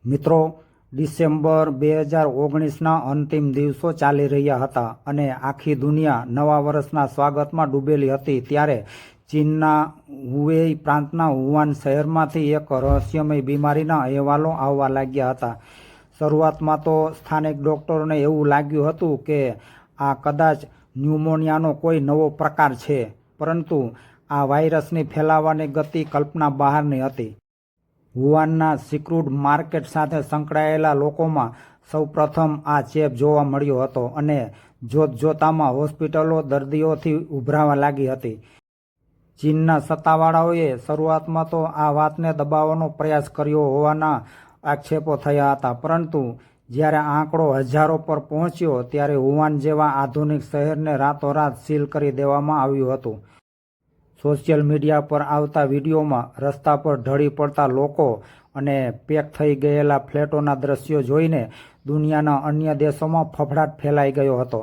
મિત્રો, ડિસેમ્બર 2019ના અંતિમ દિવસો ચાલી રહ્યા હતા અને આખી દુનિયા નવા વર્ષના સ્વાગતમાં ડૂબેલી હતી ત્યારે ચીનના હુવેઈ પ્રાંતના વુહાન શહેરમાંથી એક રહસ્યમય બીમારીના અહેવાલો આવવા લાગ્યા હતા. શરૂઆતમાં તો સ્થાનિક ડોક્ટરોને એવું લાગ્યું હતું કે આ કદાચ ન્યુમોનિયાનો કોઈ નવો પ્રકાર છે, પરંતુ આ વાયરસની ફેલાવાની ગતિ કલ્પના બહારની હતી. વુહાનના સિક્રુડ માર્કેટ સાથે સંકળાયેલા લોકોમાં સૌપ્રથમ આ ચેપ જોવા મળ્યો હતો અને જોતજોતામાં હોસ્પિટલો દર્દીઓથી ઉભરાવા લાગી હતી. ચીનના સત્તાવાળાઓએ શરૂઆતમાં તો આ વાતને દબાવવાનો પ્રયાસ કર્યો હોવાના આક્ષેપો થયા હતા, પરંતુ જ્યારે આંકડો હજારો પર પહોંચ્યો ત્યારે વુહાન જેવા આધુનિક શહેરને રાતોરાત સીલ કરી દેવામાં આવ્યું હતું. સોશિયલ મીડિયા પર આવતા વિડીયોમાં રસ્તા પર ઢળી પડતા લોકો અને પેક થઈ ગયેલા ફ્લેટોના દ્રશ્યો જોઈને દુનિયાના અન્ય દેશોમાં ફફડાટ ફેલાઈ ગયો હતો.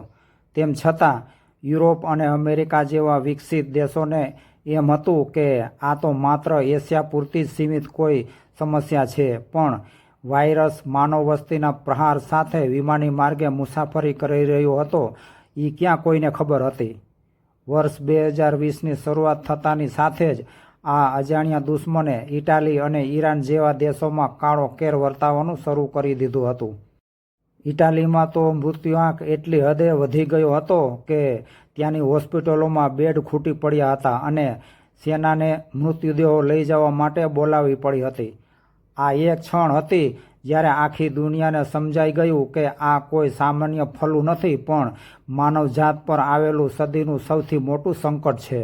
તેમ છતાં યુરોપ અને અમેરિકા જેવા વિકસિત દેશોને એમ હતું કે આ તો માત્ર એશિયા પૂરતી જ સીમિત કોઈ સમસ્યા છે, પણ વાયરસ માનવ વસ્તીના પ્રહાર સાથે વિમાની માર્ગે મુસાફરી કરી રહ્યો હતો એ ક્યાં કોઈને ખબર હતી. વર્ષ 2020ની શરૂઆત થતાની સાથે જ આ અજાણ્યા દુશ્મને ઇટાલી અને ઈરાન જેવા દેશોમાં કાળો કેર વર્તાવવાનું શરૂ કરી દીધું હતું. ઇટાલીમાં તો મૃત્યુઆંક એટલી હદે વધી ગયો હતો કે ત્યાંની હોસ્પિટલોમાં બેડ ખૂટી પડ્યા હતા અને સેનાને મૃત્યુદેહો લઈ જવા માટે બોલાવવી પડી હતી. આ એક ક્ષણ હતી જ્યારે આખી દુનિયાને સમજાઈ ગયું કે આ કોઈ સામાન્ય ફલુ નથી, પણ માનવજાત પર આવેલું સદીનું સૌથી મોટું સંકટ છે.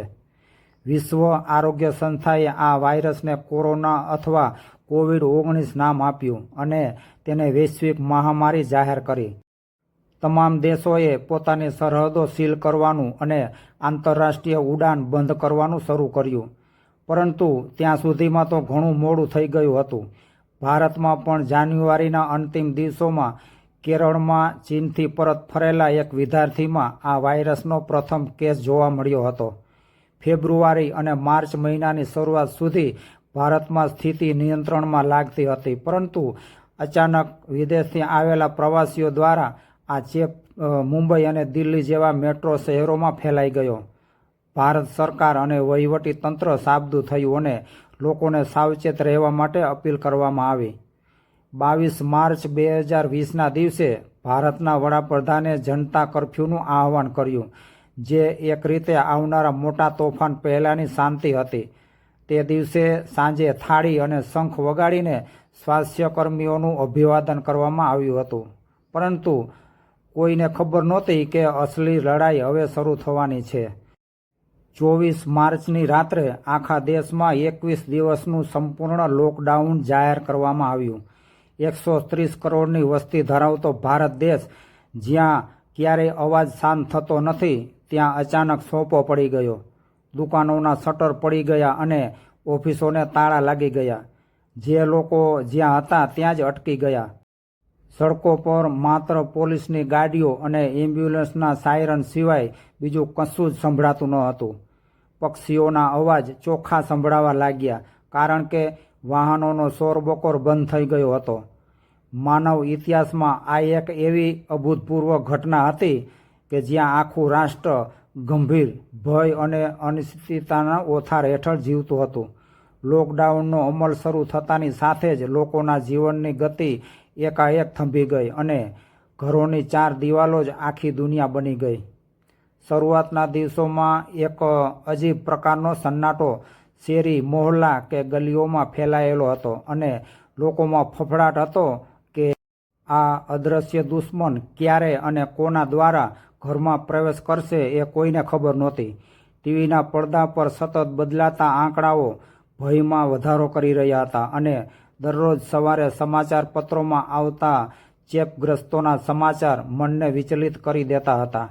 વિશ્વ આરોગ્ય સંસ્થાએ આ વાયરસને કોરોના અથવા કોવિડ-19 નામ આપ્યું અને તેને વૈશ્વિક મહામારી જાહેર કરી. તમામ દેશોએ પોતાની સરહદો સીલ કરવાનું અને આંતરરાષ્ટ્રીય ઉડાન બંધ કરવાનું શરૂ કર્યું, પરંતુ ત્યાં સુધીમાં તો ઘણું મોડું થઈ ગયું હતું. ભારતમાં પણ જાન્યુઆરીના અંતિમ દિવસોમાં કેરળમાં ચીનથી પરત ફરેલા એક વિદ્યાર્થીમાં આ વાયરસનો પ્રથમ કેસ જોવા મળ્યો હતો. ફેબ્રુઆરી અને માર્ચ મહિનાની શરૂઆત સુધી ભારતમાં સ્થિતિ નિયંત્રણમાં લાગતી હતી, પરંતુ અચાનક વિદેશથી આવેલા પ્રવાસીઓ દ્વારા આ ચેપ મુંબઈ અને દિલ્હી જેવા મેટ્રો શહેરોમાં ફેલાઈ ગયો. ભારત સરકાર અને વહીવટી તંત્ર સાબદું થયું અને લોકોને સાવચેત રહેવા માટે અપીલ કરવામાં આવી. 22 માર્ચ 2020ના દિવસે ભારતના વડાપ્રધાને જનતા કર્ફ્યુનું આહવાન કર્યું, જે એક રીતે આવનારા મોટા તોફાન પહેલાંની શાંતિ હતી. તે દિવસે સાંજે થાળી અને શંખ વગાડીને સ્વાસ્થ્યકર્મીઓનું અભિવાદન કરવામાં આવ્યું હતું, પરંતુ કોઈને ખબર નહોતી કે અસલી લડાઈ હવે શરૂ થવાની છે. 24 માર્ચની રાત્રે આખા દેશમાં 21 દિવસનું સંપૂર્ણ લોકડાઉન જાહેર કરવામાં આવ્યું. 130 કરોડની વસ્તી ધરાવતો ભારત દેશ, જ્યાં ક્યારેય અવાજ શાંત થતો નથી, ત્યાં અચાનક સોંપો પડી ગયો. દુકાનોના શટર પડી ગયા અને ઓફિસોને તાળા લાગી ગયા. જે લોકો જ્યાં હતા ત્યાં જ અટકી ગયા. સડકો પર માત્ર પોલીસની ગાડીઓ અને એમ્બ્યુલન્સના સાયરન સિવાય બીજું કશું જ સંભળાતું ન હતું. પક્ષીઓના અવાજ ચોખ્ખા સંભળાવા લાગ્યા, કારણ કે વાહનોનો શોરબકોર બંધ થઈ ગયો હતો. માનવ ઇતિહાસમાં આ એક એવી અભૂતપૂર્વ ઘટના હતી કે જ્યાં આખું રાષ્ટ્ર ગંભીર ભય અને અનિશ્ચિતતાના ઓથાર હેઠળ જીવતું હતું. લોકડાઉનનો અમલ શરૂ થતાની સાથે જ લોકોના જીવનની ગતિ એકાએક થંભી ગઈ અને ઘરોની 4 દિવાલો જ આખી દુનિયા બની ગઈ. શરૂઆતના દિવસોમાં એક અજીબ પ્રકારનો સન્નાટો શેરી, મોહલ્લા કે ગલીઓમાં ફેલાયેલો હતો અને લોકોમાં ફફડાટ હતો કે આ અદૃશ્ય દુશ્મન ક્યારે અને કોના દ્વારા ઘરમાં પ્રવેશ કરશે એ કોઈને ખબર નહોતી. ટીવીના પડદા પર સતત બદલાતા આંકડાઓ ભયમાં વધારો કરી રહ્યા હતા અને દરરોજ સવારે સમાચાર પત્રોમાં આવતા ચેપગ્રસ્તોના સમાચાર મનને વિચલિત કરી દેતા હતા.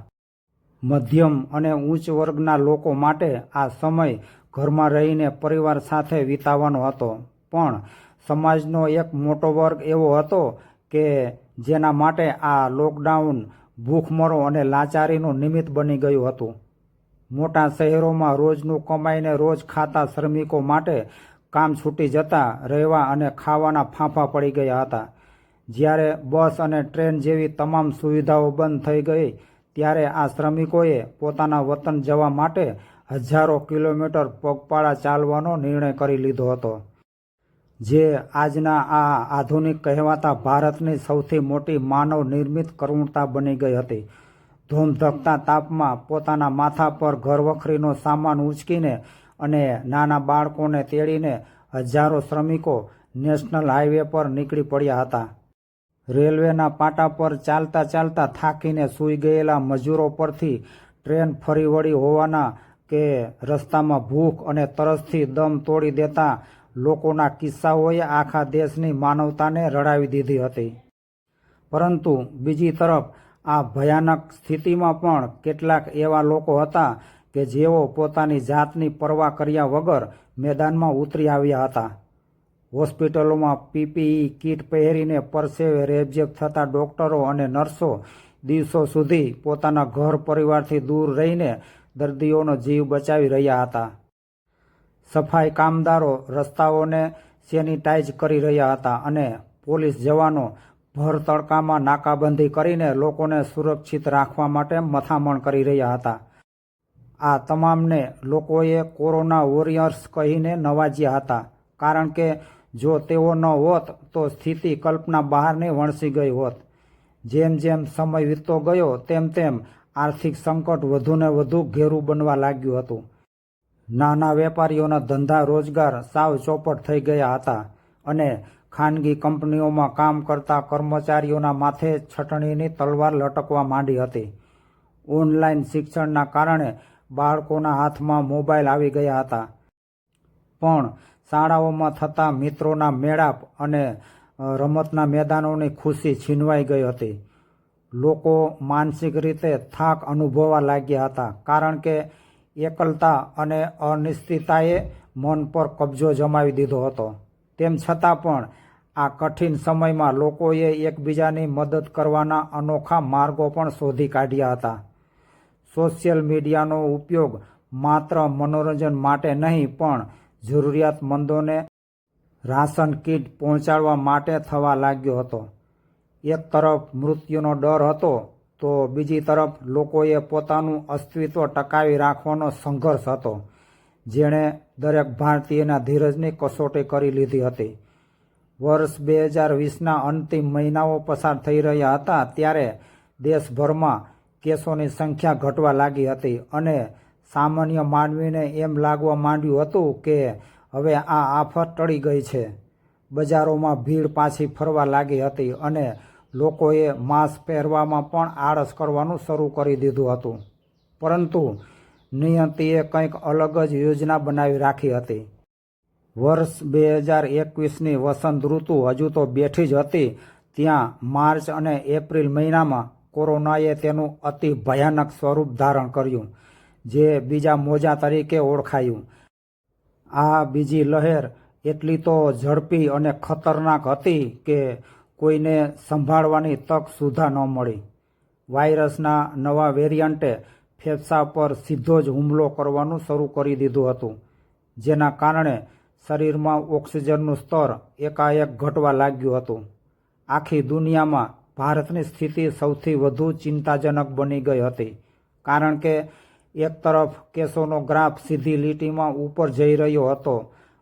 મધ્યમ અને ઉચ્ચ વર્ગના લોકો માટે આ સમય ઘરમાં રહીને પરિવાર સાથે વિતાવવાનો હતો, પણ સમાજનો એક મોટો વર્ગ એવો હતો કે જેના માટે આ લોકડાઉન ભૂખમરો અને લાચારીનું નિમિત્ત બની ગયું હતું. મોટા શહેરોમાં રોજનું કમાઈને રોજ ખાતા શ્રમિકો માટે કામ છૂટી જતા રહેવા અને ખાવાના ફાંફા પડી ગયા હતા. જ્યારે બસ અને ટ્રેન જેવી તમામ સુવિધાઓ બંધ થઈ ગઈ ત્યારે આ શ્રમિકોએ પોતાના વતન જવા માટે હજારો કિલોમીટર પગપાળા ચાલવાનો નિર્ણય કરી લીધો હતો, જે આજના આ આધુનિક કહેવાતા ભારતની સૌથી મોટી માનવ નિર્મિત કરુણતા બની ગઈ હતી. ધોમધકતા તાપમાં પોતાના માથા પર ઘરવખરીનો સામાન ઉંચકીને અને નાના બાળકોને તેડીને હજારો શ્રમિકો નેશનલ હાઈવે પર નીકળી પડ્યા હતા. રેલવેના પાટા પર ચાલતા ચાલતા થાકીને સૂઈ ગયેલા મજૂરો પરથી ટ્રેન ફરી વળી હોવાના કે રસ્તામાં ભૂખ અને તરસથી દમ તોડી દેતા લોકોના કિસ્સાઓએ આખા દેશની માનવતાને રડાવી દીધી હતી. પરંતુ બીજી તરફ આ ભયાનક સ્થિતિમાં પણ કેટલાક એવા લોકો હતા કે જેઓ પોતાની જાતની પરવા કર્યા વગર મેદાનમાં ઉતરી આવ્યા હતા. હોસ્પિટલોમાં પીપીઈ કીટ પહેરીને પરસેવે રેબઝેબ થતા ડોક્ટરો અને નર્સો દિવસો સુધી પોતાના ઘર પરિવારથી દૂર રહીને દર્દીઓનો જીવ બચાવી રહ્યા હતા. સફાઈ કામદારો રસ્તાઓને સેનિટાઈઝ કરી રહ્યા હતા અને પોલીસ જવાનો ભર તડકામાં નાકાબંધી કરીને લોકોને સુરક્ષિત રાખવા માટે મથામણ કરી રહ્યા હતા. આ તમામને લોકોએ કોરોના વોરિયર્સ કહીને નવાજ્યા હતા, કારણ કે જો તેઓ ન હોત તો સ્થિતિ કલ્પના બહારની વણસી ગઈ હોત. જેમ જેમ સમય વીતતો ગયો તેમ તેમ આર્થિક સંકટ વધુને વધુ ઘેરું બનવા લાગ્યું હતું. નાના વેપારીઓના ધંધા રોજગાર સાવ ચોપટ થઈ ગયા હતા અને ખાનગી કંપનીઓમાં કામ કરતા કર્મચારીઓના માથે છટણીની તલવાર લટકવા માંડી હતી. ઓનલાઈન શિક્ષણના કારણે બાળકોના હાથમાં મોબાઈલ આવી ગયા હતા, પણ શાળાઓમાં થતા મિત્રોના મેળાપ અને રમતના મેદાનોની ખુશી છીનવાઈ ગઈ હતી. લોકો માનસિક રીતે થાક અનુભવવા લાગ્યા હતા, કારણ કે એકલતા અને અનિશ્ચિતતાએ મન પર કબજો જમાવી દીધો હતો. તેમ છતાં પણ આ કઠિન સમયમાં લોકોએ એકબીજાની મદદ કરવાના અનોખા માર્ગો પણ શોધી કાઢ્યા હતા. સોશિયલ મીડિયાનો ઉપયોગ માત્ર મનોરંજન માટે નહીં પણ જરૂરિયાતમંદોને રાશન કીટ પહોંચાડવા માટે થવા લાગ્યો હતો. એક તરફ મૃત્યુનો ડર હતો તો બીજી તરફ લોકોએ પોતાનું અસ્તિત્વ ટકાવી રાખવાનો સંઘર્ષ હતો, જેણે દરેક ભારતીયના ધીરજની કસોટી કરી લીધી હતી. વર્ષ 2020ના અંતિમ મહિનાઓ પસાર થઈ રહ્યા હતા ત્યારે દેશભરમાં કેસોની સંખ્યા ઘટવા લાગી હતી અને સામાન્ય માનવીને એમ લાગવા માંડ્યું હતું કે હવે આ આફત ટળી ગઈ છે. બજારોમાં ભીડ પાછી ફરવા લાગી હતી અને લોકોએ માસ્ક પહેરવામાં પણ આળસ કરવાનું શરૂ કરી દીધું હતું. પરંતુ નિયતિએ કંઈક અલગ જ યોજના બનાવી રાખી હતી. વર્ષ 2021ની વસંત ઋતુ હજુ તો બેઠી જ હતી ત્યાં માર્ચ અને એપ્રિલ મહિનામાં કોરોનાએ તેનું અતિ ભયાનક સ્વરૂપ ધારણ કર્યું, જે બીજા મોજા તરીકે ઓળખાયું. આ બીજી લહેર એટલી તો ઝડપી અને ખતરનાક હતી કે કોઈને સંભાળવાની તક સુધા ન મળી. વાયરસના નવા વેરિયન્ટે ફેફસા પર સીધો જ હુમલો કરવાનું શરૂ કરી દીધું હતું, જેના કારણે શરીરમાં ઓક્સિજનનું સ્તર એકાએક ઘટવા લાગ્યું હતું. આખી દુનિયામાં ભારતની સ્થિતિ સૌથી વધુ ચિંતાજનક બની ગઈ હતી, કારણ કે એક તરફ કેસોનો ગ્રાફ સીધી લીટીમાં ઉપર જઈ રહ્યો હતો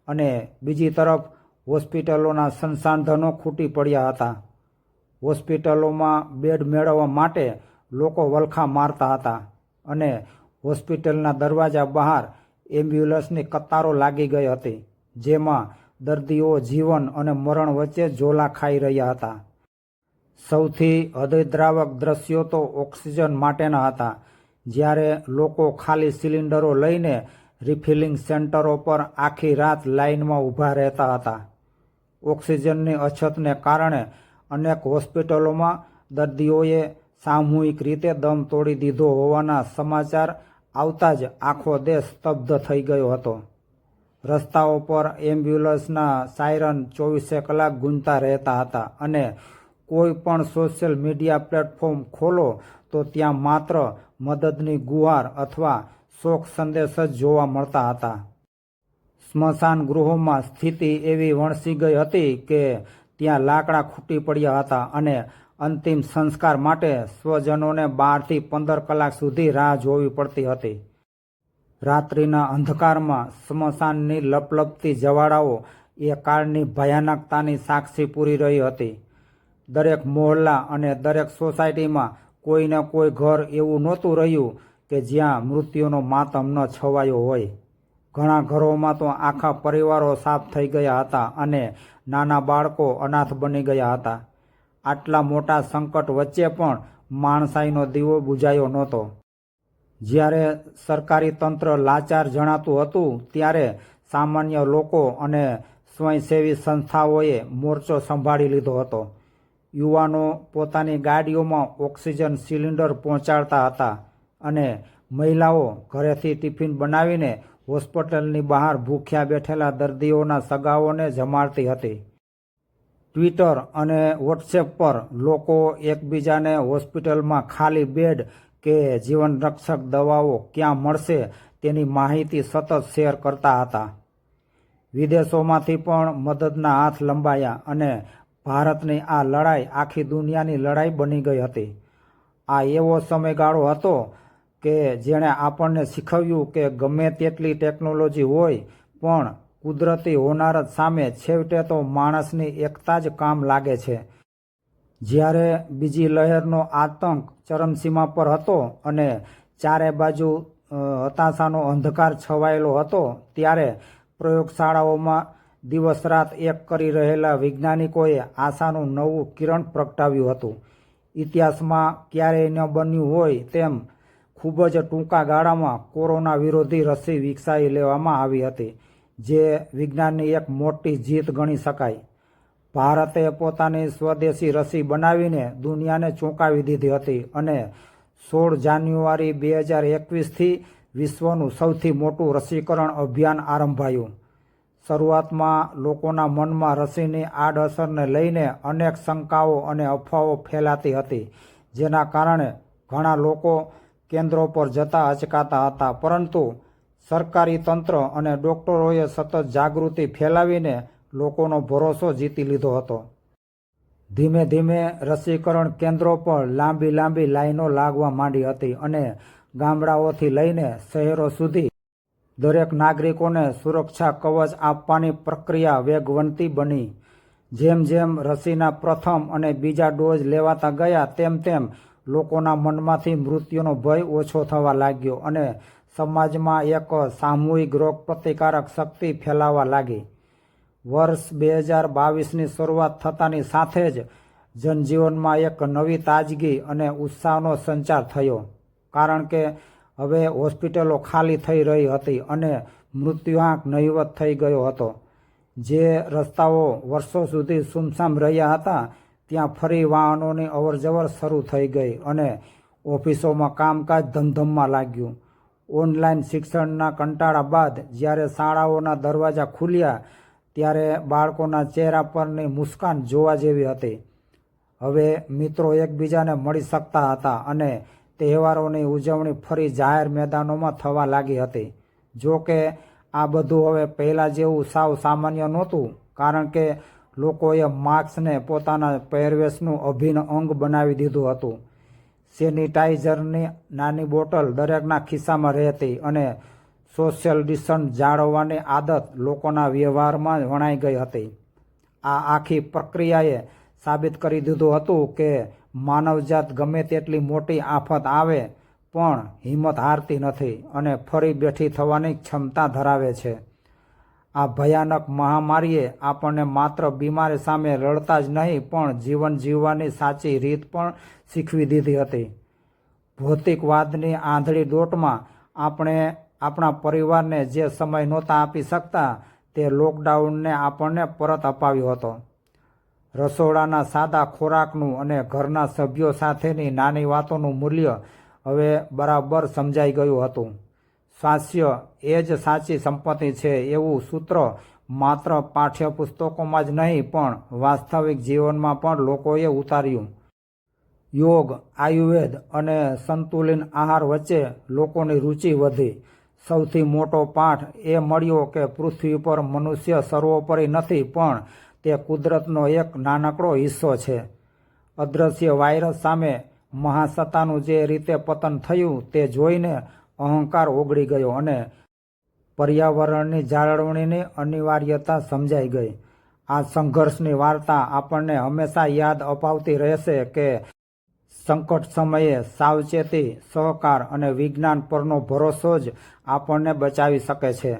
અને બીજી તરફ હોસ્પિટલોના સંસાધનો ખૂટી પડ્યા હતા. હોસ્પિટલોમાં બેડ મેળવવા માટે લોકો વલખા મારતા હતા અને હોસ્પિટલના દરવાજા બહાર એમ્બ્યુલન્સની કતારો લાગી ગઈ હતી, જેમાં દર્દીઓ જીવન અને મરણ વચ્ચે ઝોલા ખાઈ રહ્યા હતા. સૌથી હૃદયદ્રાવક દ્રશ્યો તો ઓક્સિજન માટેના હતા, જ્યારે લોકો ખાલી સિલિન્ડરો લઈને રિફિલિંગ સેન્ટરો પર આખી રાત લાઇનમાં ઊભા રહેતા હતા. ઓક્સિજનની અછતને કારણે અનેક હોસ્પિટલોમાં દર્દીઓએ સામૂહિક રીતે દમ તોડી દીધો હોવાના સમાચાર આવતા જ આખો દેશ સ્તબ્ધ થઈ ગયો હતો. રસ્તાઓ પર એમ્બ્યુલન્સના સાયરન 24 કલાક ગૂંજતા રહેતા હતા અને કોઈ પણ સોશિયલ મીડિયા પ્લેટફોર્મ ખોલો તો ત્યાં માત્ર મદદની ગુહાર અથવા શોક સંદેશ જ જોવા મળતા હતા. સ્મશાન ગૃહોમાં સ્થિતિ એવી વણસી ગઈ હતી કે ત્યાં લાકડા ખૂટી પડ્યા હતા અને અંતિમ સંસ્કાર માટે સ્વજનોને 12 થી 15 કલાક સુધી રાહ જોવી પડતી હતી. રાત્રિના અંધકારમાં સ્મશાનની લપલપતી જવાળાઓ એ કાળની ભયાનકતાની સાક્ષી પૂરી રહી હતી. દરેક મોહલ્લા અને દરેક સોસાયટીમાં કોઈને કોઈ ઘર એવું નહોતું રહ્યું કે જ્યાં મૃત્યુનો માતમ ન છવાયો હોય. ઘણા ઘરોમાં તો આખા પરિવારો સાફ થઈ ગયા હતા અને નાના બાળકો અનાથ બની ગયા હતા. આટલા મોટા સંકટ વચ્ચે પણ માણસાઈનો દીવો બુઝાયો નહોતો. જ્યારે સરકારી તંત્ર લાચાર જણાતું હતું ત્યારે સામાન્ય લોકો અને સ્વયંસેવી સંસ્થાઓએ મોરચો સંભાળી લીધો હતો. યુવાનો પોતાની ગાડીઓમાં ઓક્સિજન સિલિન્ડર પહોંચાડતા હતા અને મહિલાઓ ઘરેથી ટિફિન બનાવીને હોસ્પિટલની બહાર ભૂખ્યા બેઠેલા દર્દીઓના સગાઓને જમાડતી હતી. ટ્વિટર અને વોટ્સએપ પર લોકો એકબીજાને હોસ્પિટલમાં ખાલી બેડ કે જીવનરક્ષક દવાઓ ક્યાં મળશે તેની માહિતી સતત શેર કરતા હતા. વિદેશોમાંથી પણ મદદના હાથ લંબાયા અને ભારતની આ લડાઈ આખી દુનિયાની લડાઈ બની ગઈ હતી. આ એવો સમયગાળો હતો કે જેણે આપણને શીખવ્યું કે ગમે તેટલી ટેકનોલોજી હોય પણ કુદરતી હોનારત સામે છેવટે તો માણસની એકતા જ કામ લાગે છે. જ્યારે બીજી લહેરનો આતંક ચરમસીમા પર હતો અને ચારે બાજુ હતાશાનો અંધકાર છવાયેલો હતો ત્યારે પ્રયોગશાળાઓમાં દિવસ રાત એક કરી રહેલા વૈજ્ઞાનિકોએ આશાનું નવું કિરણ પ્રગટાવ્યું હતું. ઇતિહાસમાં ક્યારેય ન બન્યું હોય તેમ ખૂબ જ ટૂંકા ગાળામાં કોરોના વિરોધી રસી વિકસાવી લેવામાં આવી હતી, જે વિજ્ઞાનની એક મોટી જીત ગણી શકાય. ભારતે પોતાની સ્વદેશી રસી બનાવીને દુનિયાને ચોંકાવી દીધી હતી અને 16 જાન્યુઆરી 2021થી વિશ્વનું સૌથી મોટું રસીકરણ અભિયાન આરંભાયું. શરૂઆતમાં લોકોના મનમાં રસીની આડઅસરને લઈને અનેક શંકાઓ અને અફવાઓ ફેલાતી હતી, જેના કારણે ઘણા લોકો કેન્દ્રો પર જતા અચકાતા હતા. પરંતુ સરકારી તંત્ર અને ડોક્ટરોએ સતત જાગૃતિ ફેલાવીને લોકોનો ભરોસો જીતી લીધો હતો. ધીમે ધીમે રસીકરણ કેન્દ્રો પર લાંબી લાઈનો લાગવા માંડી હતી અને ગામડાઓથી લઈને શહેરો સુધી દરેક નાગરિકોને સુરક્ષા કવચ આપવાની પ્રક્રિયા વેગવંતી બની. જેમ જેમ રસીના પ્રથમ અને બીજા ડોઝ લેવાતા ગયા તેમ લોકોના મનમાંથી મૃત્યુનો ભય ઓછો થવા લાગ્યો અને સમાજમાં એક સામૂહિક રોગ પ્રતિકારક શક્તિ ફેલાવા લાગી. વર્ષ 2022ની શરૂઆત થતાની સાથે જ જનજીવનમાં એક નવી તાજગી અને ઉત્સાહનો સંચાર થયો, કારણ કે હવે હોસ્પિટલો ખાલી થઈ રહી હતી અને મૃત્યુઆંક નહિવત થઈ ગયો હતો. જે રસ્તાઓ વર્ષો સુધી સુમસામ રહ્યા હતા ત્યાં ફરી વાહનોની અવરજવર શરૂ થઈ ગઈ અને ઓફિસોમાં કામકાજ ધમધમવા લાગ્યું. ઓનલાઈન શિક્ષણના કંટાળા બાદ જ્યારે શાળાઓના દરવાજા ખુલ્યા ત્યારે બાળકોના ચહેરા પરની મુસ્કાન જોવા જેવી હતી. હવે મિત્રો એકબીજાને મળી શકતા હતા અને તહેવારોની ઉજવણી ફરી જાહેર મેદાનોમાં થવા લાગી હતી. જો કે આ બધું હવે પહેલાં જેવું સાવ સામાન્ય નહોતું, કારણ કે લોકોએ માસ્કને પોતાના પહેરવેશનું અભિન્ન અંગ બનાવી દીધું હતું. સેનિટાઈઝરની નાની બોટલ દરેકના ખિસ્સામાં રહેતી અને સોશિયલ ડિસ્ટન્સ જાળવવાની આદત લોકોના વ્યવહારમાં વણાઈ ગઈ હતી. આ આખી પ્રક્રિયાએ સાબિત કરી દીધું હતું કે માનવજાત ગમે તેટલી મોટી આફત આવે પણ હિંમત હારતી નથી અને ફરી બેઠી થવાની ક્ષમતા ધરાવે છે. આ ભયાનક મહામારીએ આપણને માત્ર બીમારી સામે લડતા જ નહીં પણ જીવન જીવવાની સાચી રીત પણ શીખવી દીધી હતી. ભૌતિકવાદની આંધળી દોટમાં આપણે આપણા પરિવારને જે સમય નહોતા આપી શકતા તે લોકડાઉનને આપણને પરત અપાવ્યો હતો. રસોડાના સાદા ખોરાકનું અને ઘરના સભ્યો સાથેની નાની વાતોનું મૂલ્ય હવે બરાબર સમજાઈ ગયું હતું. સ્વાસ્થ્ય એ જ સાચી સંપત્તિ છે એવું સૂત્ર માત્ર પાઠ્યપુસ્તકોમાં જ નહીં પણ વાસ્તવિક જીવનમાં પણ લોકોએ ઉતાર્યું. યોગ, આયુર્વેદ અને સંતુલિત આહાર વચ્ચે લોકોની રુચિ વધી. સૌથી મોટો પાઠ એ મળ્યો કે પૃથ્વી પર મનુષ્ય સર્વોપરી નથી, પણ તે કુદરતનો એક નાનકડો હિસ્સો છે. અદ્રશ્ય વાયરસ સામે મહાસત્તાનું જે રીતે પતન થયું તે જોઈને અહંકાર ઓગળી ગયો અને પર્યાવરણની જાળવણીની અનિવાર્યતા સમજાઈ ગઈ. આ સંઘર્ષની વાર્તા આપણને હંમેશા યાદ અપાવતી રહેશે કે સંકટ સમયે સાવચેતી, સહકાર અને વિજ્ઞાન પરનો ભરોસો જ આપણને બચાવી શકે છે.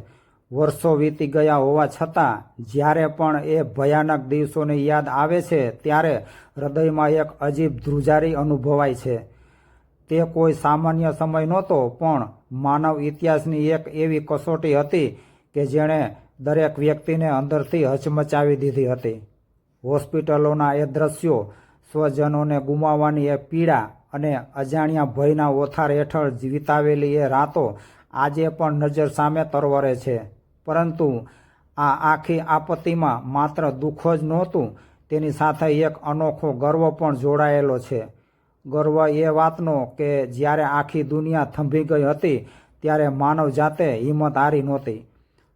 વર્ષો વીતી ગયા હોવા છતાં જ્યારે પણ એ ભયાનક દિવસોની યાદ આવે છે ત્યારે હૃદયમાં એક અજીબ ધ્રુજારી અનુભવાય છે. તે કોઈ સામાન્ય સમય નહોતો, પણ માનવ ઇતિહાસની એક એવી કસોટી હતી કે જેણે દરેક વ્યક્તિને અંદરથી હચમચાવી દીધી હતી. હોસ્પિટલોના એ દ્રશ્યો, સ્વજનોને ગુમાવવાની એ પીડા અને અજાણ્યા ભયના ઓથાર હેઠળ વિતાવેલી એ રાતો આજે પણ નજર સામે તરવરે છે. પરંતુ આ આખી આપત્તિમાં માત્ર દુઃખ જ નહોતું, તેની સાથે એક અનોખો ગર્વ પણ જોડાયેલો છે. ગર્વ એ વાતનો કે જ્યારે આખી દુનિયા થંભી ગઈ હતી ત્યારે માનવ જાતે હિંમત હારી નહોતી.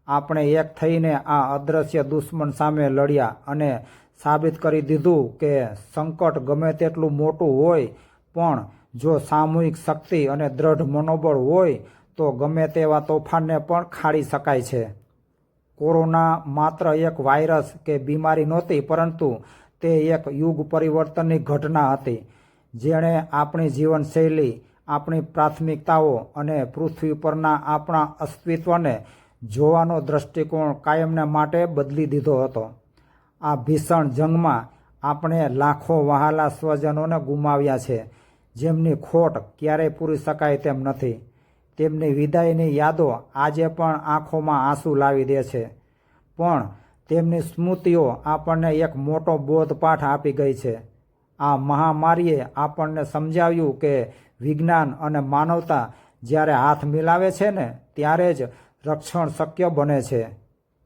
આપણે એક થઈને આ અદ્રશ્ય દુશ્મન સામે લડ્યા અને સાબિત કરી દીધું કે સંકટ ગમે તેટલું મોટું હોય, પણ જો સામૂહિક શક્તિ અને દ્રઢ મનોબળ હોય તો ગમે તેવા તોફાનને પણ ખાળી શકાય છે. કોરોના માત્ર એક વાયરસ કે બીમારી નહોતી, પરંતુ તે એક યુગ પરિવર્તનની ઘટના હતી, જેણે આપણી જીવનશૈલી, આપણી પ્રાથમિકતાઓ અને પૃથ્વી પરના આપણા અસ્તિત્વને જોવાનો દૃષ્ટિકોણ કાયમને માટે બદલી દીધો હતો. આ ભીષણ જંગમાં આપણે લાખો વહાલા સ્વજનોને ગુમાવ્યા છે, જેમની ખોટ ક્યારેય પૂરી શકાય તેમ નથી. તેમની વિદાયની યાદો આજે પણ આંખોમાં આંસુ લાવી દે છે, પણ તેમની સ્મૃતિઓ આપણને એક મોટો બોધપાઠ આપી ગઈ છે. આ મહામારીએ આપણને સમજાવ્યું કે વિજ્ઞાન અને માનવતા જ્યારે હાથ મિલાવે છે ને ત્યારે જ રક્ષણ શક્ય બને છે.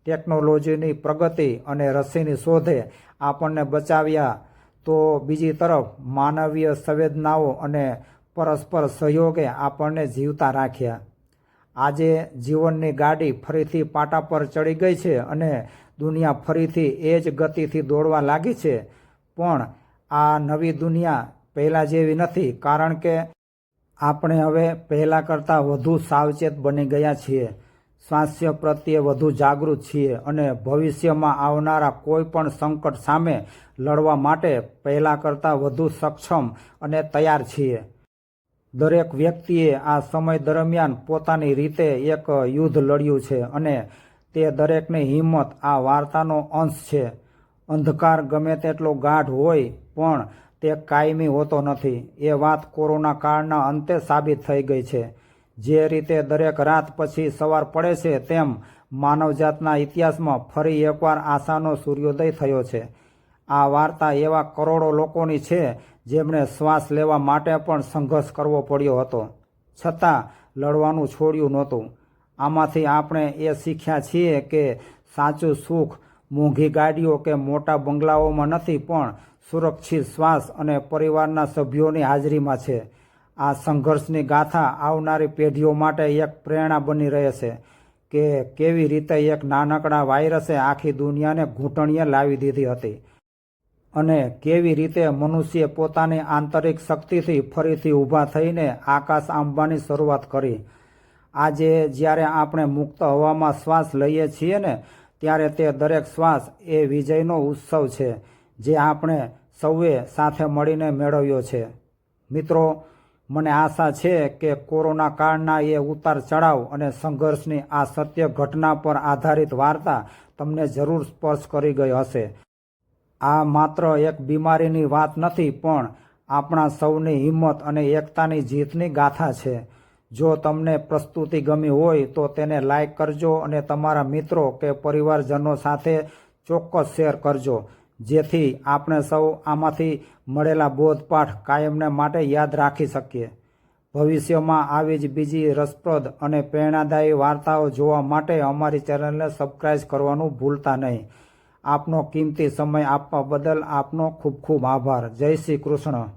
ટેકનોલોજીની પ્રગતિ અને રસીની શોધે આપણને બચાવ્યા, તો બીજી તરફ માનવીય સંવેદનાઓ અને પરસ્પર સહયોગે આપણને જીવતા રાખ્યા. આજે જીવનની ગાડી ફરીથી પાટા પર ચડી ગઈ છે અને દુનિયા ફરીથી એ જ ગતિથી દોડવા લાગી છે. પણ આ નવી દુનિયા પહેલાં જેવી નથી, કારણ કે આપણે હવે પહેલાં કરતાં વધુ સાવચેત બની ગયા છીએ, સ્વાસ્થ્ય પ્રત્યે વધુ જાગૃત છીએ અને ભવિષ્યમાં આવનારા કોઈ પણ સંકટ સામે લડવા માટે પહેલાં કરતાં વધુ સક્ષમ અને તૈયાર છીએ. દરેક વ્યક્તિએ આ સમય દરમિયાન પોતાની રીતે એક યુદ્ધ લડ્યું છે અને તે દરેકની હિંમત આ વાર્તાનો અંશ છે. અંધકાર ગમે તેટલો ગાઢ હોય પણ તે કાયમી હોતો નથી. એ વાત કોરોના કાળના અંતે સાબિત થઈ ગઈ છે. જે રીતે દરેક રાત પછી સવાર પડે છે, તેમ માનવજાતના ઇતિહાસમાં ફરી એકવાર આશાનો સૂર્યોદય થયો છે. આ વાર્તા એવા કરોડો લોકોની છે જેમણે શ્વાસ લેવા માટે પણ સંઘર્ષ કરવો પડ્યો હતો, છતાં લડવાનું છોડ્યું નહોતું. આમાંથી આપણે એ શીખ્યા છીએ કે સાચું સુખ મોંઘી ગાડીઓ કે મોટા બંગલાઓમાં નથી, પણ સુરક્ષિત શ્વાસ અને પરિવારના સભ્યોની હાજરીમાં છે. આ સંઘર્ષની ગાથા આવનારી પેઢીઓ માટે એક પ્રેરણા બની રહેશે કે કેવી રીતે એક નાનકડા વાયરસે આખી દુનિયાને ઘૂંટણીએ લાવી દીધી હતી અને કેવી રીતે મનુષ્યે પોતાની આંતરિક શક્તિથી ફરીથી ઊભા થઈને આકાશ આંબવાની શરૂઆત કરી. આજે જ્યારે આપણે મુક્ત હવામાં શ્વાસ લઈએ છીએ ને, ત્યારે તે દરેક શ્વાસ એ વિજયનો ઉત્સવ છે જે આપણે સૌએ સાથે મળીને મેળવ્યો છે. મિત્રો, મને આશા છે કે કોરોના કાળના એ ઉતાર ચઢાવ અને સંઘર્ષની આ સત્ય ઘટના પર આધારિત વાર્તા તમને જરૂર સ્પર્શ કરી ગઈ હશે. આ માત્ર એક બીમારીની વાત નથી, પણ આપણા સૌની હિંમત અને એકતાની જીતની ગાથા છે. જો તમને પ્રસ્તુતિ ગમી હોય તો તેને લાઈક કરજો અને તમારા મિત્રો કે પરિવારજનો સાથે ચોક્કસ શેર કરજો, જેથી આપણે સૌ આમાંથી મળેલા બોધપાઠ કાયમને માટે યાદ રાખી શકીએ. ભવિષ્યમાં આવી જ બીજી રસપ્રદ અને પ્રેરણાદાયી વાર્તાઓ જોવા માટે અમારી ચેનલને સબસ્ક્રાઈબ કરવાનું ભૂલતા નહીં. આપનો કિંમતી સમય આપવા બદલ આપનો ખૂબ ખૂબ આભાર. જય શ્રી કૃષ્ણ.